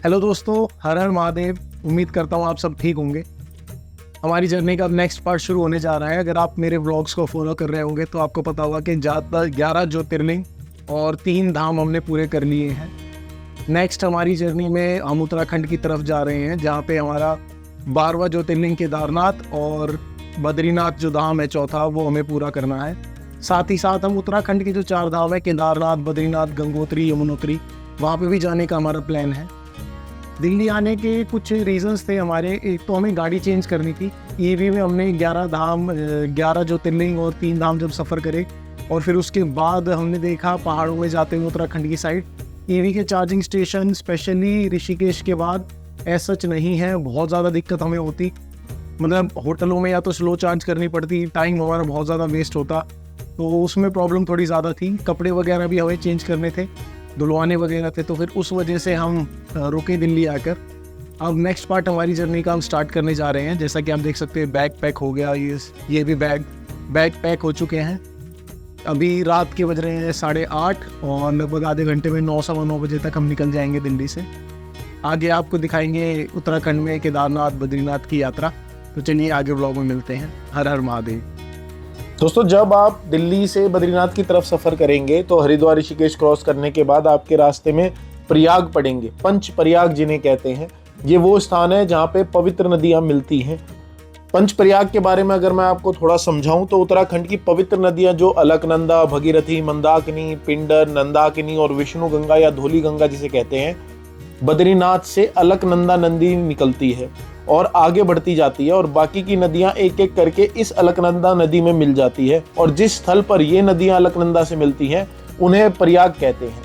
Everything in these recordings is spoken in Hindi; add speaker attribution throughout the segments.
Speaker 1: हेलो दोस्तों, हर हर महादेव। उम्मीद करता हूँ आप सब ठीक होंगे। हमारी जर्नी का नेक्स्ट पार्ट शुरू होने जा रहा है। अगर आप मेरे व्लॉग्स को फॉलो कर रहे होंगे तो आपको पता होगा कि ज़्यादा 11 ज्योतिर्लिंग और 3 धाम हमने पूरे कर लिए हैं। नेक्स्ट हमारी जर्नी में हम उत्तराखंड की तरफ जा रहे हैं, जहाँ पे हमारा 12वां ज्योतिर्लिंग केदारनाथ और बद्रीनाथ जो धाम है चौथा, वो हमें पूरा करना है। साथ ही साथ हम उत्तराखंड की जो 4 धाम है, केदारनाथ, बद्रीनाथ, गंगोत्री, यमुनोत्री, वहाँ पे भी जाने का हमारा प्लान है। दिल्ली आने के कुछ रीजंस थे हमारे। एक तो हमें गाड़ी चेंज करनी थी। ईवी में हमने 11 ज्योतिर्लिंग और 3 धाम जब सफ़र करे और फिर उसके बाद हमने देखा पहाड़ों में जाते हुए उत्तराखंड की साइड ईवी के चार्जिंग स्टेशन स्पेशली ऋषिकेश के बाद ऐसा सच नहीं है। बहुत ज़्यादा दिक्कत हमें होती, मतलब होटलों में या तो स्लो चार्ज करनी पड़ती, टाइम हमारा बहुत ज़्यादा वेस्ट होता, तो उसमें प्रॉब्लम थोड़ी ज़्यादा थी। कपड़े वगैरह भी हमें चेंज करने थे, धुलवाने वगैरह थे, तो फिर उस वजह से हम रुके दिल्ली आकर। अब नेक्स्ट पार्ट हमारी जर्नी का हम स्टार्ट करने जा रहे हैं। जैसा कि आप देख सकते हैं बैग पैक हो गया, ये भी बैग पैक हो चुके हैं। अभी रात के बज रहे हैं 8:30 और लगभग आधे घंटे में 9 सवा 9 बजे तक हम निकल जाएंगे दिल्ली से। आगे आपको दिखाएंगे उत्तराखंड में केदारनाथ बद्रीनाथ की यात्रा। तो चलिए आगे व्लॉग में मिलते हैं। हर हर महादेव।
Speaker 2: दोस्तों, जब आप दिल्ली से बद्रीनाथ की तरफ सफ़र करेंगे तो हरिद्वार ऋषिकेश क्रॉस करने के बाद आपके रास्ते में प्रयाग पड़ेंगे। पंच प्रयाग जिन्हें कहते हैं, ये वो स्थान है जहाँ पे पवित्र नदियाँ मिलती हैं। पंच प्रयाग के बारे में अगर मैं आपको थोड़ा समझाऊं तो उत्तराखंड की पवित्र नदियाँ जो अलकनंदा, भगीरथी, मंदाकिनी, पिंडर, नंदाकिनी और विष्णु गंगा या धौली गंगा जिसे कहते हैं, बद्रीनाथ से अलकनंदा नदी निकलती है और आगे बढ़ती जाती है और बाकी की नदियां एक एक करके इस अलकनंदा नदी में मिल जाती है। और जिस स्थल पर ये नदियां अलकनंदा से मिलती हैं उन्हें प्रयाग कहते हैं।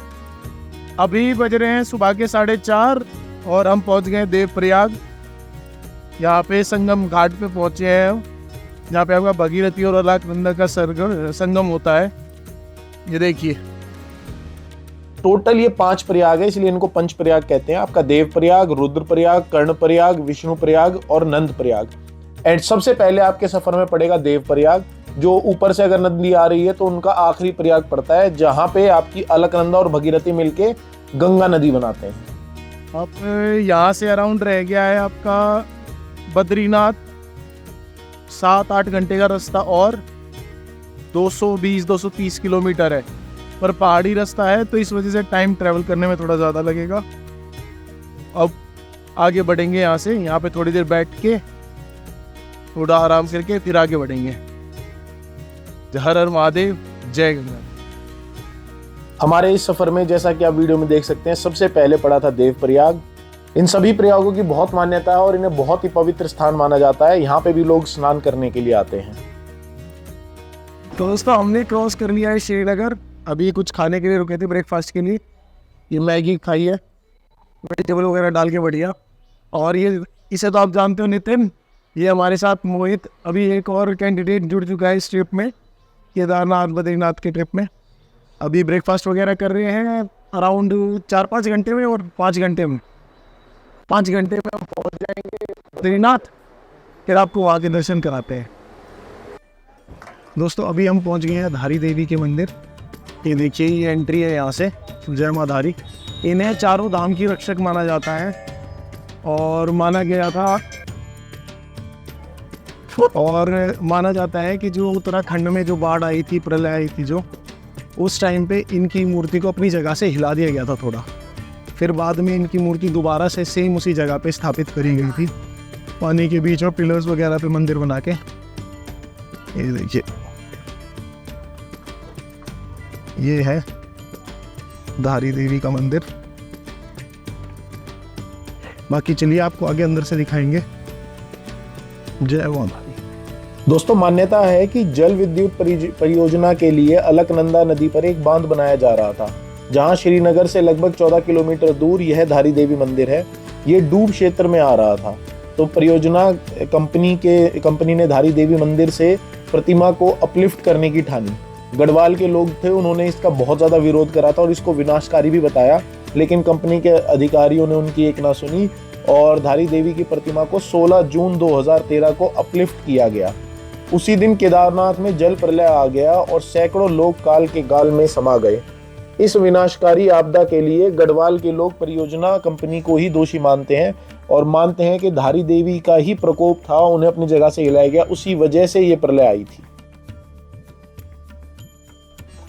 Speaker 3: अभी बज रहे हैं सुबह के 4:30 और हम पहुंच गए देवप्रयाग। यहाँ पे संगम घाट पे पहुंचे हैं, जहाँ पे आपका भगीरथी और अलकनंदा का संगम होता है। ये देखिए,
Speaker 2: टोटल ये 5 प्रयाग है, इसलिए इनको पंच प्रयाग कहते हैं। आपका देव प्रयाग, रुद्र प्रयाग, कर्ण प्रयाग, विष्णु प्रयाग और नंद प्रयाग। एंड सबसे पहले आपके सफर में पड़ेगा देव प्रयाग, जो ऊपर से अगर नदी आ रही है तो उनका आखिरी प्रयाग पड़ता है, जहां पे आपकी अलकनंदा और भगीरथी मिलके गंगा नदी बनाते हैं।
Speaker 3: अब यहाँ से अराउंड रह गया है आपका बद्रीनाथ 7-8 घंटे का रास्ता और 220-230 किलोमीटर है, पर पहाड़ी रास्ता है तो इस वजह से टाइम ट्रैवल करने में थोड़ा ज़्यादा लगेगा। अब आगे बढ़ेंगे यहाँ से। यहाँ पे थोड़ी देर बैठ के थोड़ा आराम करके फिर आगे बढ़ेंगे। हर हर महादेव, जय गंगा।
Speaker 2: हमारे इस सफर में जैसा कि आप वीडियो में देख सकते हैं, सबसे पहले पड़ा था देव प्रयाग। इन सभी प्रयागों की बहुत मान्यता है और इन्हें बहुत ही पवित्र स्थान माना जाता है। यहाँ पे भी लोग स्नान करने के लिए आते हैं।
Speaker 1: तो दोस्तों, हमने क्रॉस कर लिया है श्रीनगर। अभी कुछ खाने के लिए रुके थे, ब्रेकफास्ट के लिए। ये मैगी खाई है, वेजिटेबल वगैरह डाल के बढ़िया। और ये इसे तो आप जानते हो नितिन, ये हमारे साथ मोहित, अभी एक और कैंडिडेट जुड़ चुका है इस ट्रिप में, केदारनाथ बद्रीनाथ के ट्रिप में। अभी ब्रेकफास्ट वगैरह कर रहे हैं अराउंड 4-5 घंटे में, और 5 घंटे में हम पहुँच जाएंगे बद्रीनाथ। फिर आपको वहाँ के दर्शन कराते हैं। दोस्तों, अभी हम पहुँच गए हैं धारी देवी के मंदिर। ये देखिए, ये एंट्री है यहाँ से। जय माँ धारी। इन्हें चारों धाम की रक्षक माना जाता है और माना जाता है कि जो उत्तराखंड में जो बाढ़ आई थी, प्रलय आई थी जो, उस टाइम पे इनकी मूर्ति को अपनी जगह से हिला दिया गया था थोड़ा। फिर बाद में इनकी मूर्ति दोबारा से सेम उसी जगह पे स्थापित करी गई थी, पानी के बीच में पिलर्स वगैरह पे मंदिर बना के। ये देखिए, ये है धारी देवी का मंदिर। बाकी चलिए आपको आगे अंदर से दिखाएंगे। जय मां धारी।
Speaker 2: दोस्तों, मान्यता है कि जल विद्युत परियोजना के लिए अलकनंदा नदी पर एक बांध बनाया जा रहा था, जहां श्रीनगर से लगभग 14 किलोमीटर दूर यह धारी देवी मंदिर है। ये डूब क्षेत्र में आ रहा था, तो परियोजना कंपनी ने धारी देवी मंदिर से प्रतिमा को अपलिफ्ट करने की ठानी। गढ़वाल के लोग थे, उन्होंने इसका बहुत ज़्यादा विरोध करा था और इसको विनाशकारी भी बताया, लेकिन कंपनी के अधिकारियों ने उनकी एक ना सुनी और धारी देवी की प्रतिमा को 16 जून 2013 को अपलिफ्ट किया गया। उसी दिन केदारनाथ में जल प्रलय आ गया और सैकड़ों लोग काल के गाल में समा गए। इस विनाशकारी आपदा के लिए गढ़वाल के लोग परियोजना कंपनी को ही दोषी मानते हैं और मानते हैं कि धारी देवी का ही प्रकोप था, उन्हें अपनी जगह से हिलाया गया, उसी वजह से ये प्रलय आई थी।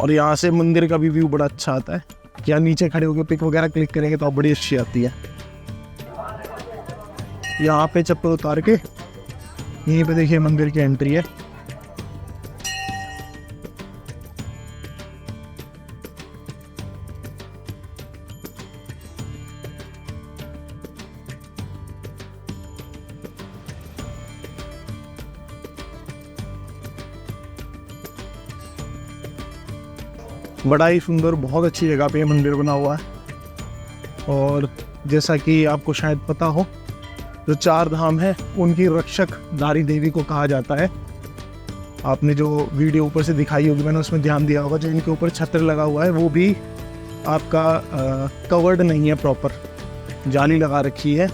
Speaker 3: और यहाँ से मंदिर का भी व्यू बड़ा अच्छा आता है। यहाँ नीचे खड़े होकर पिक वगैरह क्लिक करेंगे तो बड़ी अच्छी आती है। यहाँ पे चप्पल उतार के यहीं पे देखिए मंदिर की एंट्री है। बड़ा ही सुंदर, बहुत अच्छी जगह पे ये मंदिर बना हुआ है। और जैसा कि आपको शायद पता हो, जो 4 धाम है उनकी रक्षक धारी देवी को कहा जाता है। आपने जो वीडियो ऊपर से दिखाई होगी, मैंने उसमें ध्यान दिया होगा, जो इनके ऊपर छत्र लगा हुआ है वो भी आपका कवर्ड नहीं है, प्रॉपर जाली लगा रखी है।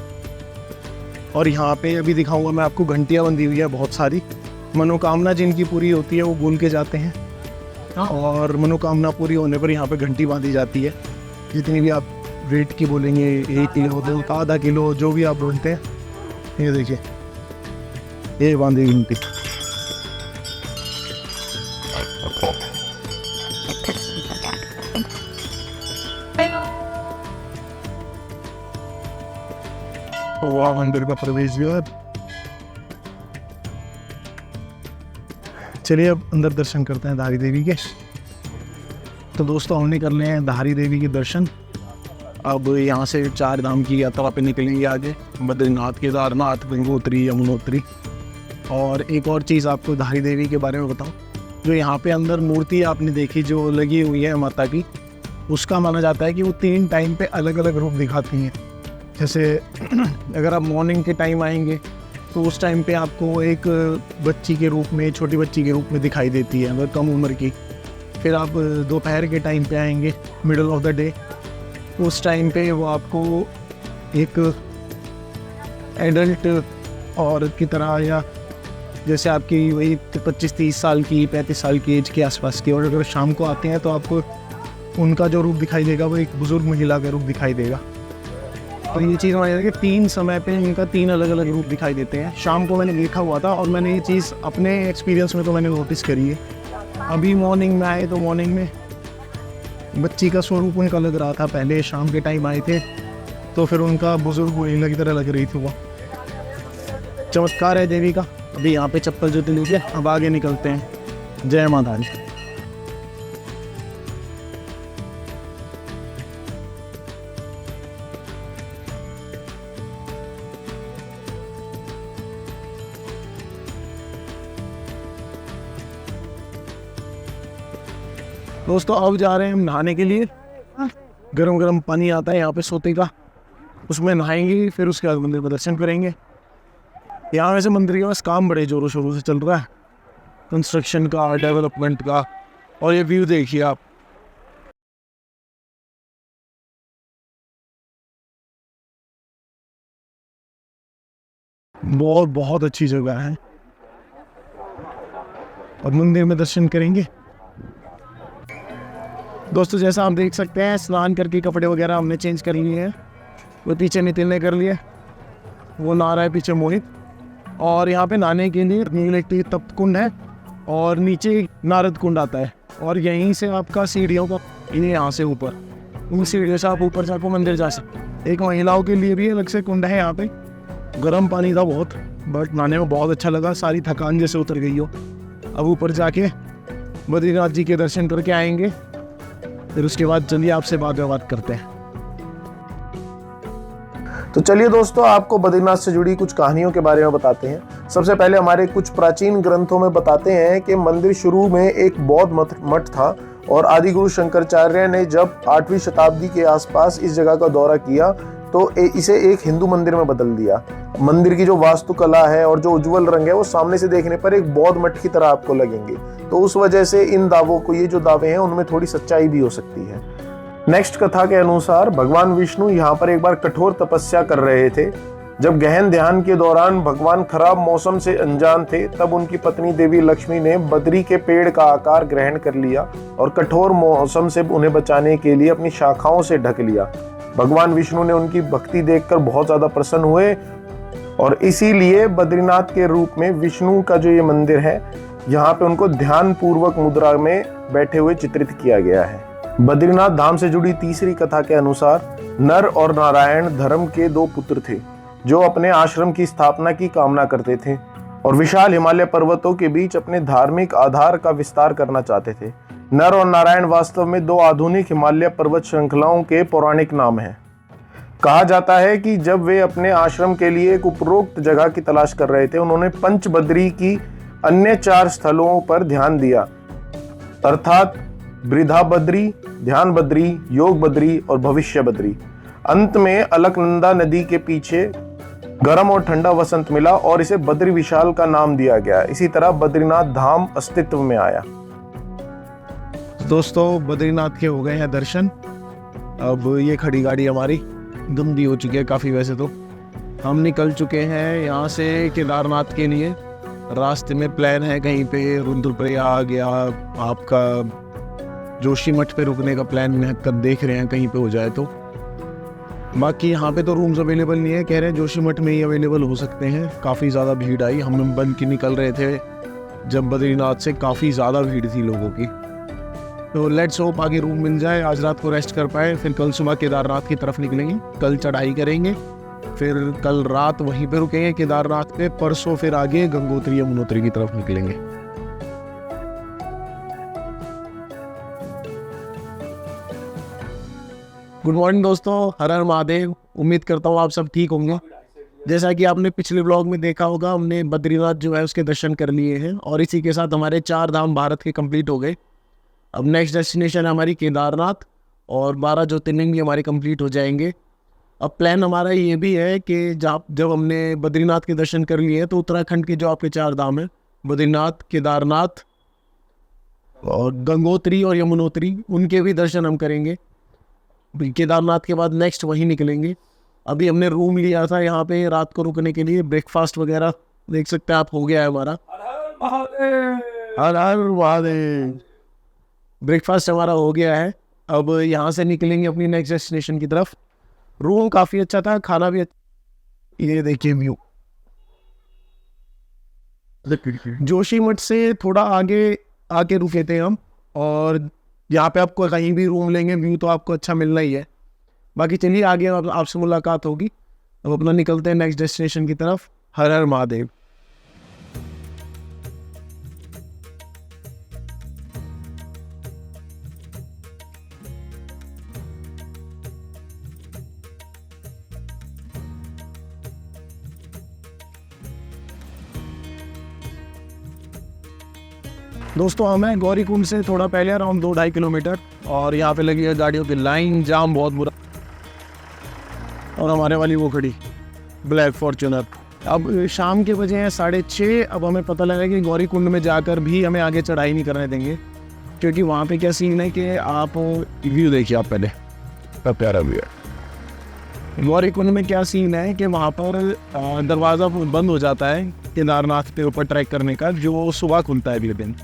Speaker 3: और यहाँ पे अभी दिखाऊंगा मैं आपको, घंटियाँ बंधी हुई है बहुत सारी। मनोकामना जिनकी पूरी होती है वो बोल के जाते हैं, और मनोकामना पूरी होने पर यहाँ पे घंटी बांधी जाती है। जितनी भी आप वेट की बोलेंगे, 1 किलो, 2, आधा किलो, जो भी आप बोलते हैं, ये देखिए ये बांधी घंटी। वाह, मंदिर का प्रवेश द्वार। चलिए अब अंदर दर्शन करते हैं धारी देवी के। तो दोस्तों, हमने कर लिए हैं धारी देवी के दर्शन। अब यहाँ से 4 धाम की यात्रा पे निकलेंगे आगे, बद्रीनाथ, केदारनाथ, गंगोत्री, यमुनोत्री। और एक और चीज़ आपको धारी देवी के बारे में बताऊँ, जो यहाँ पे अंदर मूर्ति आपने देखी जो लगी हुई है माता की, उसका माना जाता है कि वो 3 टाइम पे अलग अलग रूप दिखाती हैं। जैसे अगर आप मॉर्निंग के टाइम आएंगे तो उस टाइम पे आपको एक बच्ची के रूप में, छोटी बच्ची के रूप में दिखाई देती है, मतलब कम उम्र की। फिर आप दोपहर के टाइम पे आएंगे, मिडल ऑफ द डे, उस टाइम पे वो आपको एक एडल्ट औरत की तरह, या जैसे आपकी वही 25-30 साल की, 35 साल की एज के आसपास की। और अगर शाम को आते हैं तो आपको उनका जो रूप दिखाई देगा वो एक बुज़ुर्ग महिला का रूप दिखाई देगा। तो ये चीज़ मानी जाती है कि 3 समय पे इनका 3 अलग अलग रूप दिखाई देते हैं। शाम को मैंने देखा हुआ था और मैंने ये चीज़ अपने एक्सपीरियंस में तो मैंने नोटिस करी है। अभी मॉर्निंग में आए तो मॉर्निंग में बच्ची का स्वरूप उनका लग रहा था, पहले शाम के टाइम आए थे तो फिर उनका बुजुर्ग महिला की तरह लग रही थी। वो चमत्कार है देवी का। अभी यहाँ पे चप्पल जूते लीजिए, अब आगे निकलते हैं। जय माता दी। दोस्तों, अब जा रहे हैं हम नहाने के लिए। गरम गरम पानी आता है यहाँ पे सोते का, उसमें नहाएंगे, फिर उसके बाद मंदिर में दर्शन करेंगे। यहाँ वैसे मंदिर के पास काम बड़े जोरों शोरों से चल रहा है, कंस्ट्रक्शन का, डेवलपमेंट का। और ये व्यू देखिए आप, बहुत बहुत अच्छी जगह है। और मंदिर में दर्शन करेंगे। दोस्तों, जैसा आप देख सकते हैं, स्नान करके कपड़े वगैरह हमने चेंज कर लिए हैं। वो पीछे नितिन ने कर लिए, वो नहा रहा है पीछे मोहित। और यहाँ पे नहाने के लिए नीलकंठी तप्त कुंड है और नीचे नारद कुंड आता है। और यहीं से आपका सीढ़ियों का, इन्हें यहाँ से ऊपर, उन सीढ़ियों से आप ऊपर जाकर मंदिर जा सकते। एक महिलाओं के लिए भी अलग से कुंड है यहाँ पे। गर्म पानी था बहुत, बट नहाने में बहुत अच्छा लगा, सारी थकान जैसे उतर गई हो। अब ऊपर जाके बद्रीनाथ जी के दर्शन करके आएंगे, फिर उसके बाद चलिए आपसे बात करते हैं।
Speaker 2: तो चलिए दोस्तों, आपको बद्रीनाथ से जुड़ी कुछ कहानियों के बारे में बताते हैं। सबसे पहले हमारे कुछ प्राचीन ग्रंथों में बताते हैं कि मंदिर शुरू में एक बौद्ध मठ था और आदि गुरु शंकराचार्य ने जब 8वीं शताब्दी के आसपास इस जगह का दौरा किया तो इसे एक हिंदू मंदिर में बदल दिया। मंदिर की जो वास्तुकला है और जो उज्जवल रंग है वो सामने से देखने पर एक बौद्ध मठ की तरह आपको लगेंगे। तो उस वजह से इन दावों को, ये जो दावे हैं उनमें थोड़ी सच्चाई भी हो सकती है। नेक्स्ट कथा के अनुसार भगवान विष्णु यहाँ पर एक बार कठोर तपस्या कर रहे थे। जब गहन ध्यान के दौरान भगवान खराब मौसम से अनजान थे, तब उनकी पत्नी देवी लक्ष्मी ने बद्री के पेड़ का आकार ग्रहण कर लिया और कठोर मौसम से उन्हें बचाने के लिए अपनी शाखाओं से ढक लिया। भगवान विष्णु ने उनकी भक्ति देखकर बहुत ज्यादा प्रसन्न हुए और इसीलिए बद्रीनाथ के रूप में विष्णु का जो ये मंदिर है, यहाँ पे उनको ध्यान पूर्वक मुद्रा में बैठे हुए चित्रित किया गया है। बद्रीनाथ धाम से जुड़ी तीसरी कथा के अनुसार नर और नारायण धर्म के दो पुत्र थे जो अपने आश्रम की स्थापना की कामना करते थे और विशाल हिमालय पर्वतों के बीच अपने धार्मिक आधार का विस्तार करना चाहते थे। नर और नारायण वास्तव में दो आधुनिक हिमालय पर्वत श्रृंखलाओं के पौराणिक नाम हैं। कहा जाता है कि जब वे अपने आश्रम के लिए एक उपरोक्त जगह की तलाश कर रहे थे, उन्होंने पंच बद्री की अन्य 4 स्थलों पर ध्यान दिया, अर्थात वृद्धा बद्री, ध्यान बद्री, योग बद्री और भविष्य बद्री। अंत में अलकनंदा नदी के पीछे गर्म और ठंडा वसंत मिला और इसे बद्री विशाल का नाम दिया गया। इसी तरह बद्रीनाथ धाम अस्तित्व में आया।
Speaker 1: दोस्तों, बद्रीनाथ के हो गए हैं दर्शन। अब ये खड़ी गाड़ी हमारी गंदी हो चुकी है काफ़ी। वैसे तो हम निकल चुके हैं यहाँ से केदारनाथ के लिए। रास्ते में प्लान है कहीं पे रुद्रप्रयाग या आपका जोशीमठ पे रुकने का प्लान कर देख रहे हैं, कहीं पे हो जाए तो। बाकी यहाँ पे तो रूम्स अवेलेबल नहीं है, कह रहे हैं जोशीमठ में ही अवेलेबल हो सकते हैं। काफ़ी ज़्यादा भीड़ आई, हम बन के निकल रहे थे जब बद्रीनाथ से काफ़ी ज़्यादा भीड़ थी लोगों की। तो लेट्स होप आगे रूम मिल जाए, आज रात को रेस्ट कर पाए, फिर कल सुबह केदारनाथ की तरफ निकलेंगे। कल चढ़ाई करेंगे, फिर कल रात वहीं पे रुकेंगे केदारनाथ पे, परसों फिर आगे गंगोत्री यमुनोत्री की तरफ निकलेंगे। गुड मॉर्निंग दोस्तों, हर हर महादेव। उम्मीद करता हूँ आप सब ठीक होंगे। जैसा कि आपने पिछले व्लॉग में देखा होगा, हमने बद्रीनाथ जो है उसके दर्शन कर लिए हैं और इसी के साथ हमारे 4 धाम भारत के कंप्लीट हो गए। अब नेक्स्ट डेस्टिनेशन है हमारी केदारनाथ और 12 ज्योतिर्लिंग भी हमारे कंप्लीट हो जाएंगे। अब प्लान हमारा ये भी है कि जब हमने बद्रीनाथ के दर्शन कर लिए तो उत्तराखंड के जो आपके 4 धाम हैं, बद्रीनाथ, केदारनाथ और गंगोत्री और यमुनोत्री, उनके भी दर्शन हम करेंगे। केदारनाथ के बाद नेक्स्ट वहीं निकलेंगे। अभी हमने रूम लिया था यहाँ पे रात को रुकने के लिए। ब्रेकफास्ट वगैरह देख सकते हैं आप, हो गया है हमारा। हर हर महादेव। ब्रेकफास्ट हमारा हो गया है। अब यहाँ से निकलेंगे अपनी नेक्स्ट डेस्टिनेशन की तरफ। रूम काफ़ी अच्छा था, खाना भी अच्छा। ये देखिए व्यू। जोशीमठ से थोड़ा आगे आके रुके थे हम और यहाँ पे आपको कहीं भी रूम लेंगे व्यू तो आपको अच्छा मिलना ही है। बाकी चलिए आगे आपसे मुलाकात होगी। अब अपना निकलते हैं नेक्स्ट डेस्टिनेशन की तरफ। हर हर महादेव। दोस्तों, हमें गौरीकुंड से थोड़ा पहले अराउंड 2-2.5 किलोमीटर और यहाँ पे लगी है गाड़ियों की लाइन, जाम बहुत बुरा। और हमारे वाली वो खड़ी ब्लैक फॉर्च्यूनर। अब शाम के बजे हैं 6:30। अब हमें पता लगा कि गौरीकुंड में जाकर भी हमें आगे चढ़ाई नहीं करने देंगे, क्योंकि वहाँ पे क्या सीन है कि आप व्यू देखिए आप पहले, क्या प्यारा व्यू है। गौरीकुंड में क्या सीन है कि वहाँ पर दरवाज़ा बंद हो जाता है केदारनाथ के ऊपर ट्रैक करने का, जो सुबह खुलता है अगले दिन।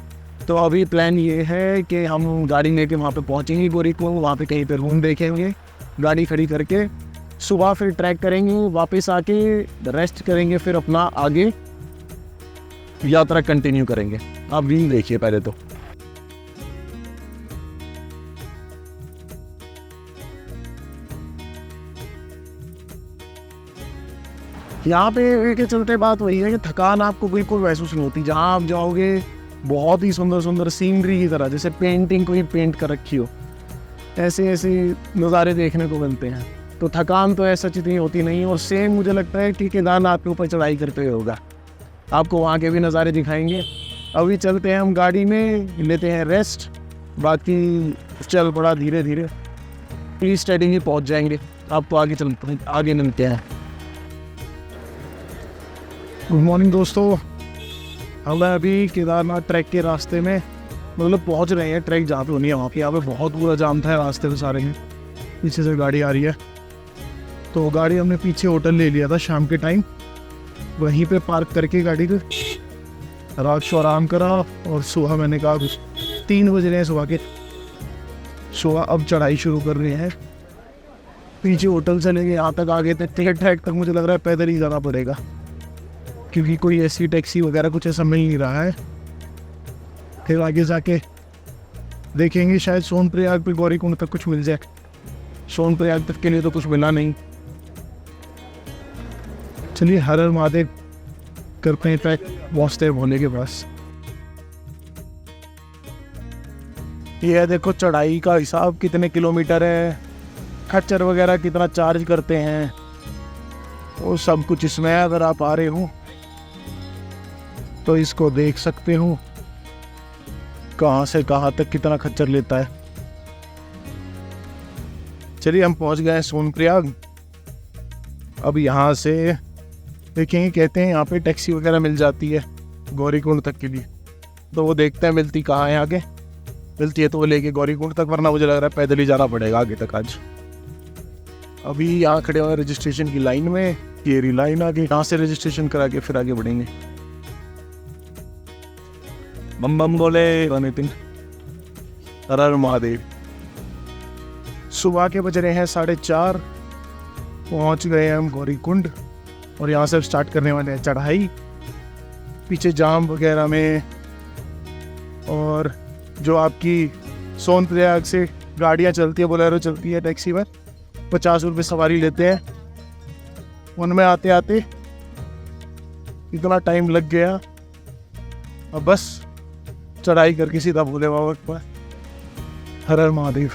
Speaker 1: तो अभी प्लान ये है कि हम गाड़ी लेके वहाँ पे पहुँचेंगे गौरीकुंड, वहाँ पे कहीं पे रूम देखेंगे, गाड़ी खड़ी करके सुबह फिर ट्रैक करेंगे, वापस आके रेस्ट करेंगे, फिर अपना आगे यात्रा कंटिन्यू करेंगे। आप व्यू देखिए पहले तो। यहाँ पे के चलते बात वही है कि थकान आपको बिल्कुल महसूस नहीं होती। जहाँ आप जाओगे बहुत ही सुंदर सुंदर सीनरी की तरह, जैसे पेंटिंग कोई पेंट कर रखी हो, ऐसे ऐसे नज़ारे देखने को मिलते हैं। तो थकान तो ऐसा इतनी होती नहीं। और सेम मुझे लगता है कि केदारनाथ के ऊपर चढ़ाई करते हुए होगा। आपको वहाँ के भी नज़ारे दिखाएंगे। अभी चलते हैं हम गाड़ी में, लेते हैं रेस्ट, बाकी चल पड़ा धीरे धीरे, प्लीज स्टडी ही पहुँच जाएंगे। आपको आगे आगे मिलते हैं। गुड मॉर्निंग दोस्तों, हम अभी केदारनाथ ट्रैक के रास्ते में मतलब पहुंच रहे हैं। ट्रैक जहाँ पे होनी है वहाँ पे, यहाँ पे बहुत बुरा जाम था रास्ते में सारे हैं। पीछे से गाड़ी आ रही है
Speaker 3: तो गाड़ी हमने पीछे होटल ले लिया था शाम के टाइम, वहीं पे पार्क करके गाड़ी को रात को आराम करा। और सुबह मैंने कहा 3 बज रहे हैं सुबह के, सुबह अब चढ़ाई शुरू कर रहे हैं। पीछे होटल चले गए, यहाँ तक आगे तक ट्रैक तक मुझे लग रहा है पैदल ही जाना पड़ेगा, क्योंकि कोई ऐसी टैक्सी वगैरह कुछ ऐसा मिल नहीं रहा है। फिर आगे जाके देखेंगे, शायद सोनप्रयाग पे गौरीकुंड तक कुछ मिल जाए। सोनप्रयाग तक के लिए तो कुछ मिला नहीं। चलिए हर हर महादेव करते हैं ट्रैक, पहुँचते हैं भोले के पास। ये है देखो चढ़ाई का हिसाब, कितने किलोमीटर है, खच्चर वगैरह कितना चार्ज करते हैं, वो सब कुछ इसमें है। अगर आप आ रहे हो तो इसको देख सकते हो, कहाँ से कहाँ तक कितना खच्चर लेता है। चलिए हम पहुँच गए हैं सोनप्रयाग। अब यहाँ से देखेंगे, कहते हैं यहाँ पे टैक्सी वगैरह मिल जाती है गौरीकुंड तक के लिए, तो वो देखते हैं मिलती कहाँ है। आगे मिलती है तो वो लेके गौरीकुंड तक, वरना मुझे लग रहा है पैदल ही जाना पड़ेगा आगे तक आज। अभी यहाँ खड़े हुए रजिस्ट्रेशन की लाइन में, ये रही लाइन आगे, यहाँ से रजिस्ट्रेशन करा के फिर आगे बढ़ेंगे। बम बम बोले नितिन, हर हर महादेव। सुबह के बज रहे हैं 4:30, पहुँच गए हम गौरीकुंड और यहाँ से स्टार्ट करने वाले हैं चढ़ाई। पीछे जाम वगैरह में, और जो आपकी सोनप्रयाग से गाड़ियाँ चलती है, बोलेरो चलती है, टैक्सी पर 50 रुपये सवारी लेते हैं। उनमें आते आते इतना टाइम लग गया। अब बस चढ़ाई करके सीधा भोले बाबा के पास। हर हर महादेव।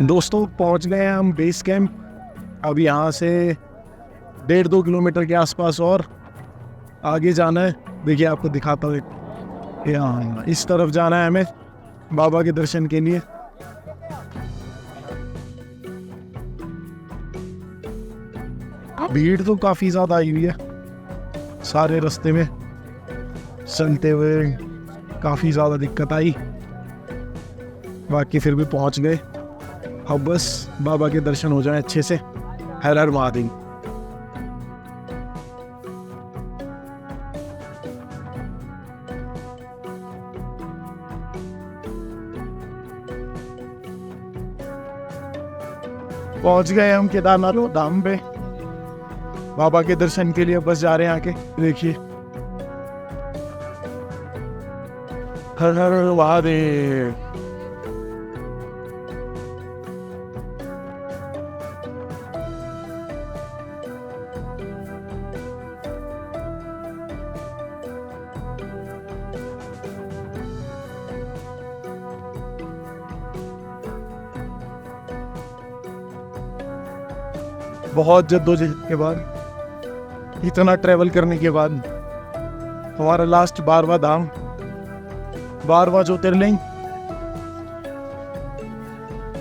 Speaker 3: दोस्तों पहुंच गए हैं हम बेस कैंप। अब यहाँ से 1.5-2 किलोमीटर के आसपास और आगे जाना है। देखिए आपको दिखाता हूँ, यहाँ इस तरफ जाना है हमें बाबा के दर्शन के लिए। भीड़ तो काफ़ी ज़्यादा आई हुई है, सारे रास्ते में चलते हुए काफ़ी ज़्यादा दिक्कत आई, बाकी फिर भी पहुँच गए। अब बस बाबा के दर्शन हो जाए अच्छे से। हर हर महादेव। पहुंच गए हम केदारनाथ धाम पे, बाबा के दर्शन के लिए बस जा रहे हैं आके। देखिए हर हर महादेव। बहुत जद्दोजहद के बाद, इतना ट्रैवल करने के बाद, हमारा लास्ट 12वां धाम, 12वां ज्योतिर्लिंग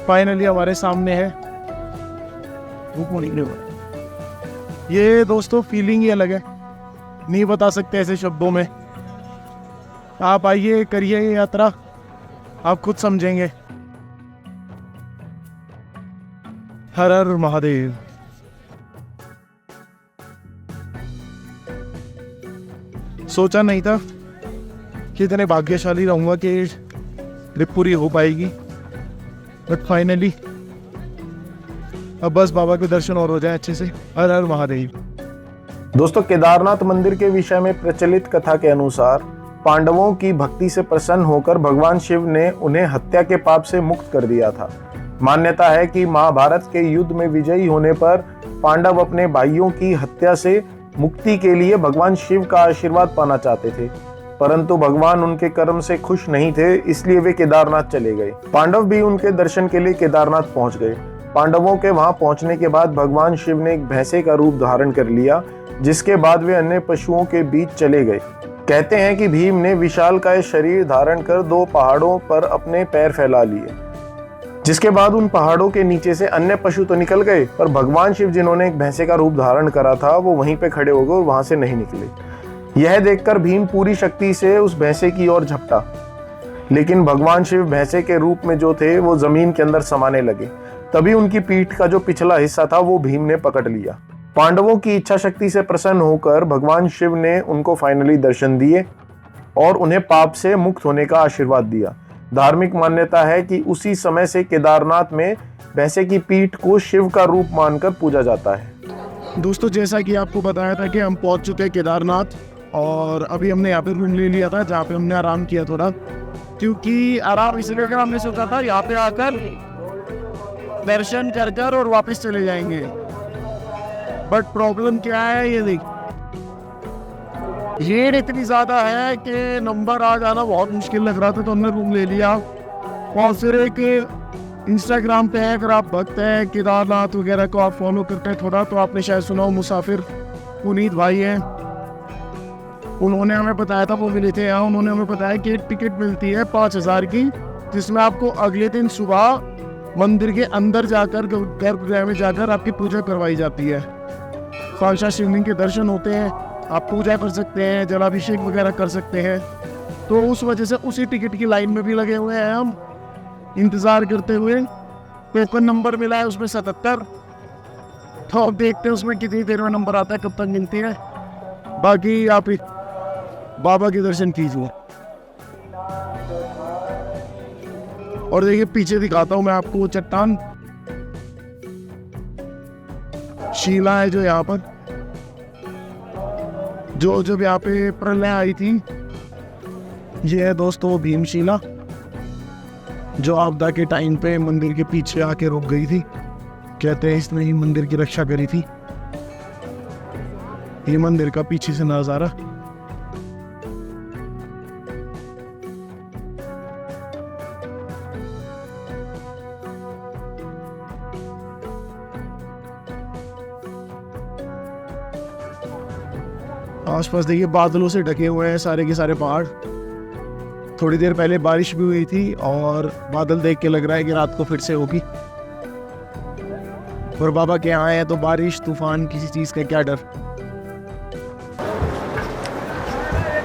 Speaker 3: फाइनली हमारे सामने है। ये दोस्तों फीलिंग ही अलग है, नहीं बता सकते ऐसे शब्दों में। आप आइए, करिए ये यात्रा, आप खुद समझेंगे। हर हर महादेव। सोचा नहीं था कि इतने भाग्यशाली रहूंगा कि ट्रिप पूरी हो पाएगी, बट फाइनली अब बस बाबा के दर्शन और हो जाए अच्छे से। हर हर महादेव।
Speaker 2: दोस्तों केदारनाथ मंदिर के विषय में प्रचलित कथा के अनुसार पांडवों की भक्ति से प्रसन्न होकर भगवान शिव ने उन्हें हत्या के पाप से मुक्त कर दिया था। मान्यता है कि महाभारत के युद्ध में विजयी होने पर पांडव अपने भाइयों की हत्या से मुक्ति के लिए भगवान शिव का आशीर्वाद पाना चाहते थे, परंतु भगवान उनके कर्म से खुश नहीं थे, इसलिए वे केदारनाथ चले गए। पांडव भी उनके दर्शन के लिए केदारनाथ पहुंच गए। पांडवों के वहां पहुंचने के बाद भगवान शिव ने एक भैंसे का रूप धारण कर लिया, जिसके बाद वे अन्य पशुओं के बीच चले गए। कहते हैं कि भीम ने विशालकाय शरीर धारण कर 2 पहाड़ों पर अपने पैर फैला लिए, जिसके बाद उन पहाड़ों के नीचे से अन्य पशु तो निकल गए, पर भगवान शिव जिन्होंने एक भैंसे का रूप धारण करा था वो वहीं पे खड़े हो गए और वहां से नहीं निकले। यह देखकर भीम पूरी शक्ति से उस भैंसे की ओर झपटा, लेकिन भगवान शिव भैंसे के रूप में जो थे वो जमीन के अंदर समाने लगे। तभी उनकी पीठ का जो पिछला हिस्सा था वो भीम ने पकड़ लिया। पांडवों की इच्छा शक्ति से प्रसन्न होकर भगवान शिव ने उनको फाइनली दर्शन दिए और उन्हें पाप से मुक्त होने का आशीर्वाद दिया। धार्मिक मान्यता है कि उसी समय से केदारनाथ में भैंसे की पीठ को शिव का रूप मानकर पूजा जाता है।
Speaker 3: दोस्तों, जैसा कि आपको बताया था कि हम पहुंच चुके हैं केदारनाथ, और अभी हमने यहाँ पे रूम ले लिया था जहाँ पे हमने आराम किया थोड़ा, क्योंकि आराम इसलिए कर हमने सोचा था यहाँ पे आकर दर्शन कर कर और वापस चले जाएंगे। बट प्रॉब्लम क्या है, ये देख, भीड़ इतनी ज़्यादा है कि नंबर आ जाना बहुत मुश्किल लग रहा था, तो हमने रूम ले लिया। और फिर एक इंस्टाग्राम पे है, अगर आप भक्त हैं केदारनाथ वगैरह को आप फॉलो करते हैं थोड़ा, तो आपने शायद सुना हो, मुसाफिर पुनीत भाई हैं, उन्होंने हमें बताया था, वो मिले थे यहाँ, उन्होंने हमें बताया कि टिकट मिलती है 5000 की, जिसमें आपको अगले दिन सुबह मंदिर के अंदर जाकर गर्भगृह में जाकर आपकी पूजा करवाई जाती है। साक्षात शिवलिंग के दर्शन होते हैं, आप पूजा कर सकते हैं, जलाभिषेक वगैरह कर सकते हैं। तो उस वजह से उसी टिकट की लाइन में भी लगे हुए हैं हम, इंतज़ार करते हुए। टोकन नंबर मिला है उसमें 77, तो अब देखते हैं उसमें कितनी देर में नंबर आता है, कब तक मिलती है। बाकी आप बाबा के दर्शन कीजिए। और देखिए पीछे दिखाता हूँ मैं आपको वो चट्टान शिला है जो यहाँ पर, जो जब यहाँ पे प्रलय आई थी, ये है दोस्तों वो भीमशिला, जो आपदा के टाइम पे मंदिर के पीछे आके रुक गई थी। कहते हैं इसने ही मंदिर की रक्षा करी थी। ये मंदिर का पीछे से नजारा। आसपास देखिए बादलों से ढके हुए हैं सारे के सारे पहाड़। थोड़ी देर पहले बारिश भी हुई थी और बादल देख के लग रहा है कि रात को फिर से होगी। और बाबा के यहाँ है तो बारिश तूफान किसी चीज का क्या डर।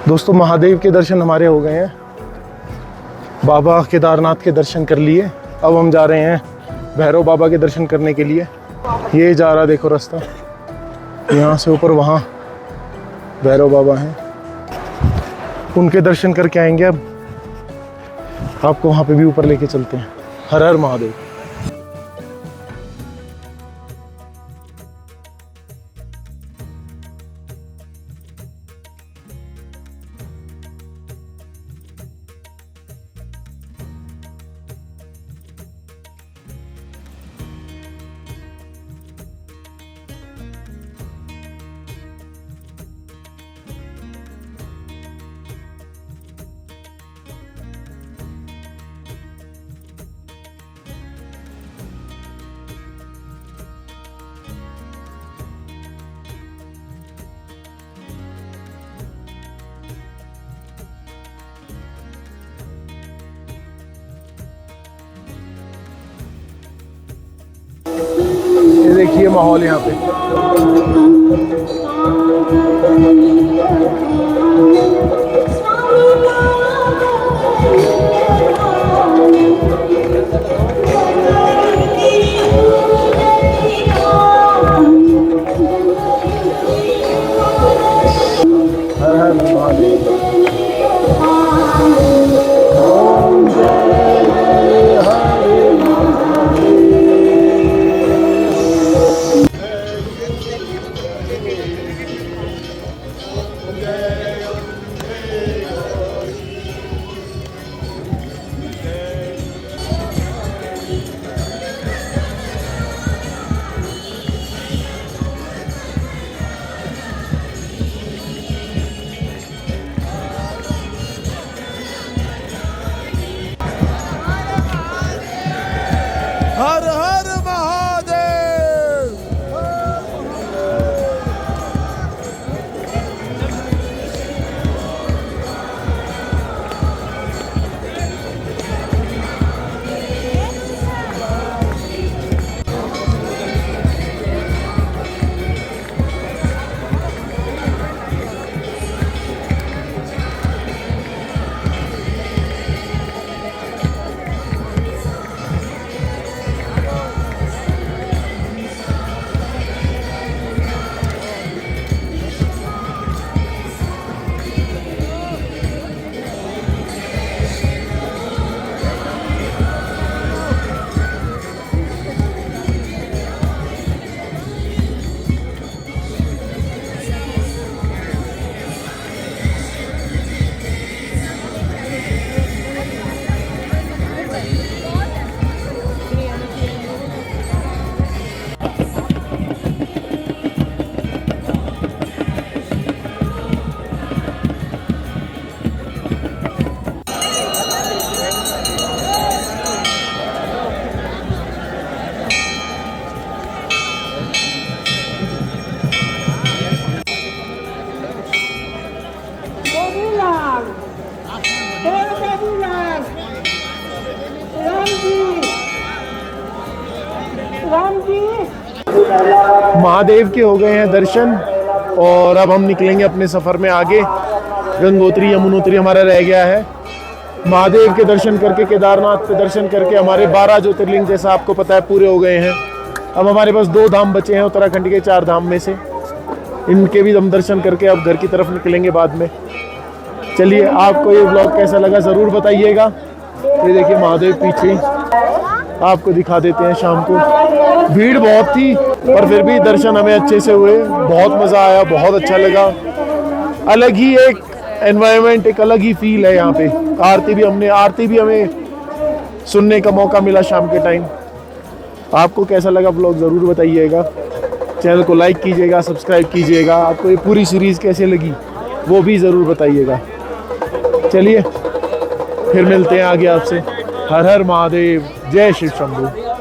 Speaker 2: दोस्तों, महादेव के दर्शन हमारे हो गए हैं, बाबा केदारनाथ के दर्शन कर लिए। अब हम जा रहे हैं भैरव बाबा के दर्शन करने के लिए। ये जा रहा देखो रास्ता, यहाँ से ऊपर वहाँ भैरव बाबा हैं, उनके दर्शन करके आएंगे। अब आपको वहाँ पे भी ऊपर लेके चलते हैं। हर हर महादेव। ये देखिए माहौल यहाँ पे। हर हर महादेव। महादेव के हो गए हैं दर्शन और अब हम निकलेंगे अपने सफ़र में आगे। गंगोत्री यमुनोत्री हमारा रह गया है। महादेव के दर्शन करके, केदारनाथ के दर्शन करके हमारे 12 ज्योतिर्लिंग जैसा आपको पता है पूरे हो गए हैं। अब हमारे पास 2 धाम बचे हैं उत्तराखंड के 4 धाम में से। इनके भी हम दर्शन करके अब घर की तरफ निकलेंगे बाद में। चलिए, आपको ये ब्लॉग कैसा लगा ज़रूर बताइएगा। ये देखिए महादेव पीछे, आपको दिखा देते हैं। शाम को भीड़ बहुत थी पर फिर भी दर्शन हमें अच्छे से हुए। बहुत मज़ा आया, बहुत अच्छा लगा। अलग ही एक एनवायरनमेंट, एक अलग ही फील है यहाँ पे। आरती भी हमें सुनने का मौका मिला शाम के टाइम। आपको कैसा लगा ब्लॉग ज़रूर बताइएगा। चैनल को लाइक कीजिएगा, सब्सक्राइब कीजिएगा। आपको ये पूरी सीरीज़ कैसे लगी वो भी ज़रूर बताइएगा। चलिए, फिर मिलते हैं आगे आपसे। हर हर महादेव, जय शिव शंभू।